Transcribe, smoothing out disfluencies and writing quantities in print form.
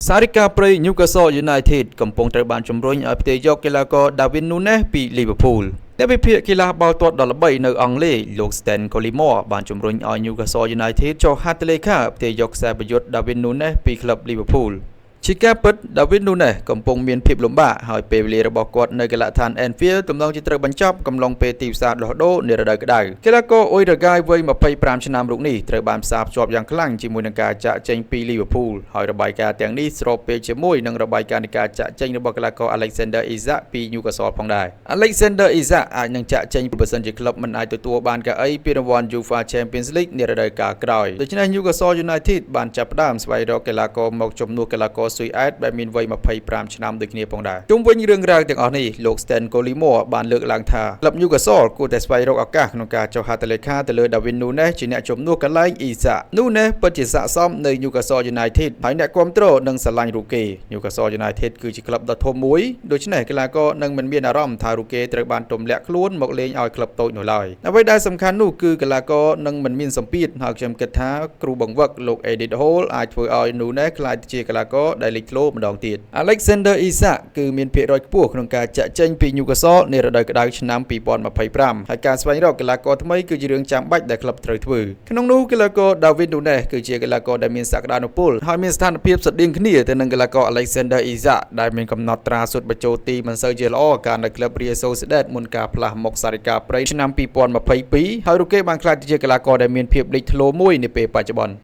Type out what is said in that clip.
Sarika Prey Newcastle United កំពុងត្រូវបានជំរុញឲ្យផ្ទេរយកកីឡាករ Darwin Núñez ពី Liverpool អ្នកវិភាគកីឡាបាល់ទាត់ដ៏ល្បីនៅអង់គ្លេសលោក Stan Collymore បានជំរុញឲ្យ Newcastle United ចុះហត្ថលេខាផ្ទេរយកខ្សែប្រយុទ្ធ Darwin Núñez ពីក្លឹប Liverpool ជាការពិត Darwin Núñez កំពុងមានភាពលំបាកហើយពេលវេលារបស់គាត់នៅកីឡដ្ឋាន Anfield ទំនងជាត្រូវបញ្ចប់កំឡុងពេលទីផ្សារដោះដូរនារដូវក្តៅកីឡាករអ៊ុយរ៉ាហ្គាយវ័យ25ឆ្នាំរូបនេះត្រូវបានផ្សារភ្ជាប់យ៉ាងខ្លាំងជាមួយនឹងការចាក់ចេញពី Liverpool ហើយរបាយការណ៍ទាំងនេះស្របពេលជាមួយនឹងរបាយការណ៍នៃការចាក់ចេញរបស់កីឡាករ Alexander Isak ពី Newcastle ផងដែរ Alexander Isak អាចនឹងចាក់ចេញបើសិនជាក្លឹបមិនអាចទទួលបានកៅអីពីរង្វាន់ UEFA Champions League នារដូវកាលក្រោយដូច្នេះ Newcastle United បានចាប់ផ្ដើមស្វែងរកកីឡាករមកជំនួសកីឡាករស៊ុយអែតដែលមានវ័យ25ឆ្នាំដូចគ្នាផងដែរជុំវិញរឿងរ៉ាវទាំងអស់នេះលោក Stan Collymore បានលើកឡើងថាក្លឹប Newcastle គួរតែស្វែងរកឱកាសក្នុងការចុះហត្ថលេខាទៅលើ Darwin Núñez ជាអ្នកជំនួសកន្លែង Isak Núñez ពិតជាស័ក្តិសមនៅ Newcastle United ហើយអ្នកគាំទ្រនឹងស្រឡាញ់រូគេ Newcastle United គឺជាក្លឹបដ៏ធំមួយដូច្នេះកីឡាករនឹងមិនមានអារម្មណ៍ថារូគេត្រូវបានទម្លាក់ខ្លួនមកលេងឲ្យក្លឹបតូចនោះឡើយអ្វីដែលសំខាន់នោះគឺកីឡាករនឹងមិនមានសម្ពាធហើយខ្ញុំគិតថាគ្រូបង្វឹកលោក Eddie Hall អាចធ្វើឲ្យ Núñez ក្លាយទៅជាកីឡាករដែលលេចធ្លោម្ដងទៀត Alexander Isak គឺមានភាគរយខ្ពស់ក្នុងការចាក់ចេញពី Newcastle នារដូវក្តៅឆ្នាំ2025ហើយការស្វែងរកកីឡាករថ្មីគឺជារឿងចាំបាច់ដែលក្លឹបត្រូវធ្វើក្នុងនោះកីឡាករ Darwin Núñez គឺជាកីឡាករដែលមានសក្តានុពលហើយមានស្ថានភាពស្តៀងគ្នាទៅនឹងកីឡាករ Alexander Isak ដែលមានកំណត់ត្រាសុទ្ធបញ្ចូលទីមិនសូវជាល្អកាលនៅក្លឹប Real Sociedad មុនការផ្លាស់មក Sarika Prey ឆ្នាំ2022ហើយរូគេបានក្លាយទៅជាកីឡាករដែលមានភាពលេចធ្លោមួយនាពេលបច្ចុប្បន្ន